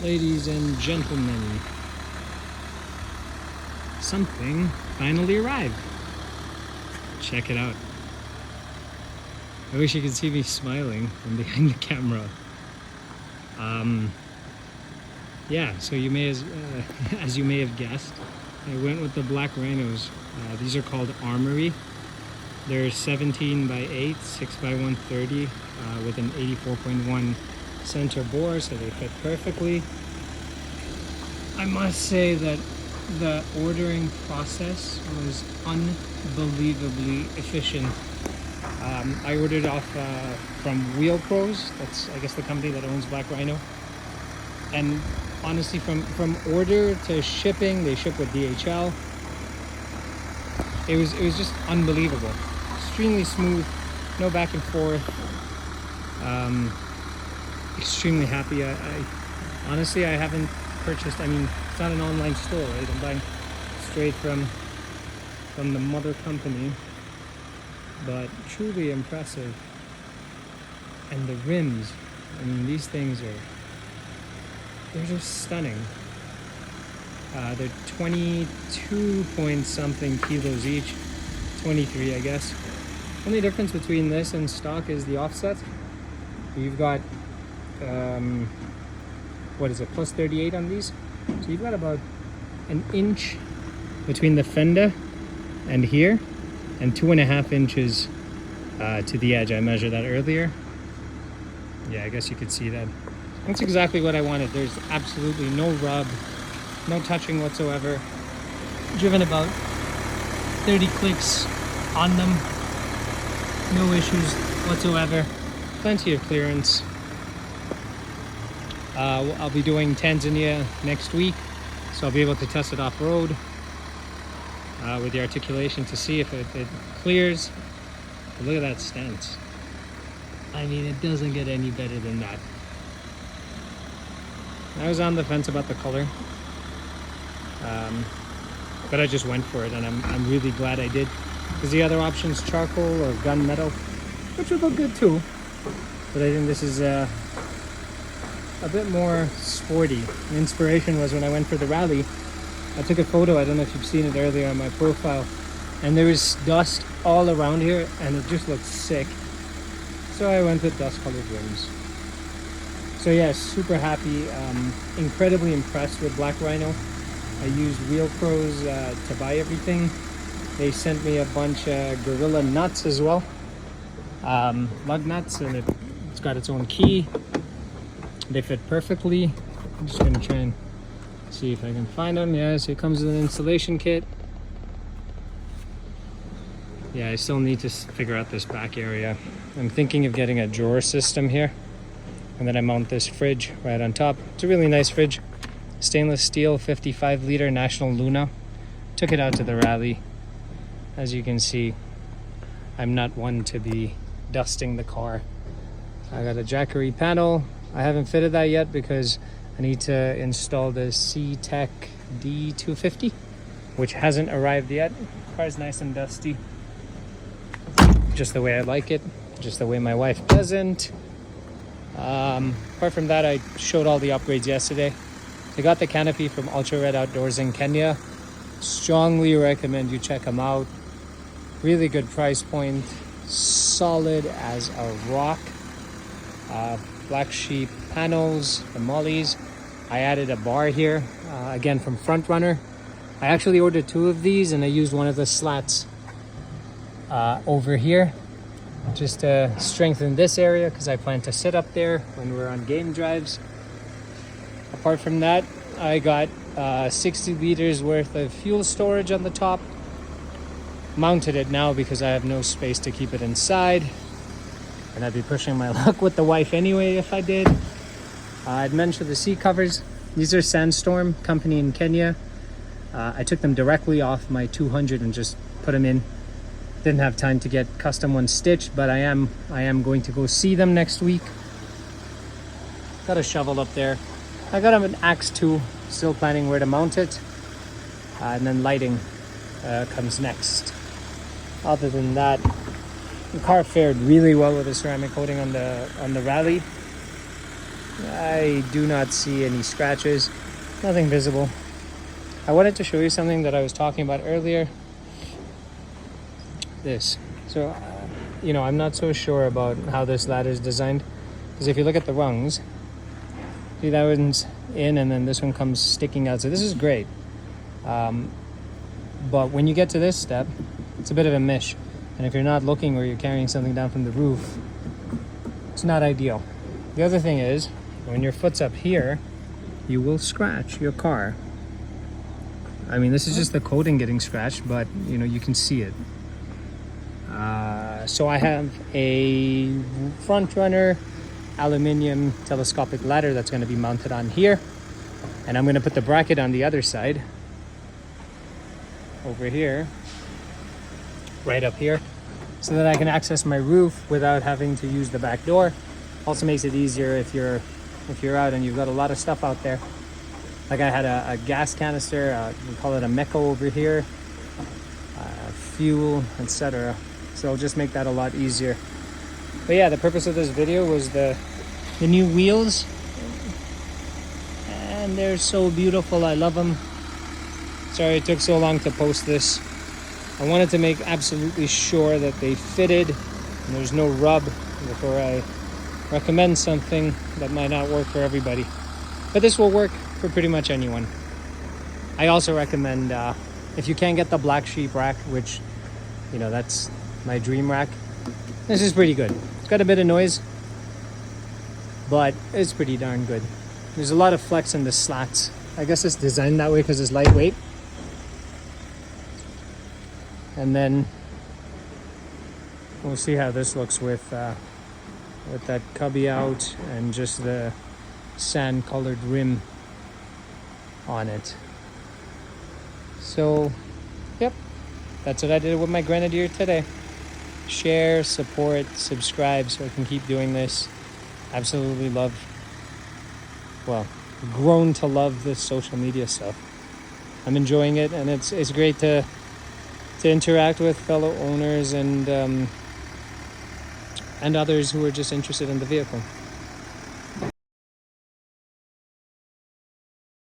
Ladies and gentlemen, something finally arrived. Check it out. I wish you could see me smiling from behind the camera. Yeah, so you may as you may have guessed, I went with the Black Rhinos. These are called Armory. They're 17 by 8, 6 by 130 with an 84.1 center bore, so they fit perfectly. I must say that the ordering process was unbelievably efficient. I ordered off from Wheel Pros. That's, I guess, the company that owns Black Rhino. And honestly, from order to shipping, they ship with DHL. It was just unbelievable. Extremely smooth, no back and forth. Extremely happy. I honestly, I haven't purchased. I mean, it's not an online store, right? I'm buying straight from the mother company. But truly impressive. And the rims, I mean, these things they're just stunning. They're 22 point something kilos each, 23 I guess. Only difference between this and stock is the offset. You've got what is it, plus 38 on these, so you've got about an inch between the fender and here, and 2.5 inches to the edge. I measured that earlier. Yeah, I guess you could see that. That's exactly what I wanted. There's absolutely no rub, no touching whatsoever. Driven about 30 clicks on them. No issues whatsoever. Plenty of clearance. I'll be doing Tanzania next week, so I'll be able to test it off-road with the articulation to see if it clears. But look at that stance. I mean, it doesn't get any better than that. I was on the fence about the color, but I just went for it, and I'm really glad I did, because the other options, charcoal or gunmetal, which would look good too, but I think this is a bit more sporty. The inspiration was when I went for the rally. I took a photo, I don't know if you've seen it earlier on my profile, and there was dust all around here and it just looked sick. So I went with dust colored rims. So yeah, super happy, incredibly impressed with Black Rhino. I used Wheel Pros to buy everything. They sent me a bunch of Gorilla nuts as well, lug nuts, and it's got its own key. They fit perfectly. I'm just gonna try and see if I can find them. Yeah, so it comes with an installation kit. Yeah, I still need to figure out this back area. I'm thinking of getting a drawer system here, and then I mount this fridge right on top. It's a really nice fridge. Stainless steel, 55 liter National Luna. Took it out to the rally. As you can see, I'm not one to be dusting the car. I got a Jackery panel. I haven't fitted that yet because I need to install the C-Tech D250, which hasn't arrived yet. The car's nice and dusty. Just the way I like it, just the way my wife doesn't. Apart from that, I showed all the upgrades yesterday. I got the canopy from Ultra Red Outdoors in Kenya. Strongly recommend you check them out. Really good price point, solid as a rock. Black sheep panels, the mollies. I added a bar here, again from Front Runner. I actually ordered 2 of these, and I used one of the slats over here just to strengthen this area, because I plan to sit up there when we're on game drives. Apart from that, I got 60 liters worth of fuel storage on the top. Mounted it now because I have no space to keep it inside, and I'd be pushing my luck with the wife anyway if I did. I'd mentioned the seat covers. These are Sandstorm, company in Kenya. I took them directly off my 200 and just put them in. Didn't have time to get custom ones stitched, but I am going to go see them next week. Got a shovel up there. I got them an Axe 2, still planning where to mount it. And then lighting comes next. Other than that, the car fared really well with the ceramic coating on the rally. I do not see any scratches, nothing visible. I wanted to show you something that I was talking about earlier. This. So, I'm not so sure about how this ladder is designed, because if you look at the rungs, see that one's in and then this one comes sticking out. So this is great. But when you get to this step, it's a bit of a mish. And if you're not looking or you're carrying something down from the roof, it's not ideal. The other thing is, when your foot's up here, you will scratch your car. I mean, this is just the coating getting scratched, but you can see it. So I have a front runner aluminum telescopic ladder that's going to be mounted on here, and I'm going to put the bracket on the other side over here, right up here, so that I can access my roof without having to use the back door. Also makes it easier if you're out and you've got a lot of stuff out there. Like I had a gas canister, we call it a Mecco over here, fuel, etc. So I'll just make that a lot easier. But yeah, the purpose of this video was the new wheels, and they're so beautiful. I love them. Sorry it took so long to post this. I wanted to make absolutely sure that they fitted and there's no rub before I recommend something that might not work for everybody. But this will work for pretty much anyone. I also recommend, if you can get the black sheep rack, which, that's my dream rack. This is pretty good. It's got a bit of noise, but it's pretty darn good. There's a lot of flex in the slats. I guess it's designed that way because it's lightweight. And then we'll see how this looks with that cubby out and just the sand colored rim on it. So, yep, that's what I did with my Grenadier today. Share, support, subscribe so I can keep doing this. Absolutely grown to love this social media stuff. I'm enjoying it, and it's great to interact with fellow owners and others who are just interested in the vehicle.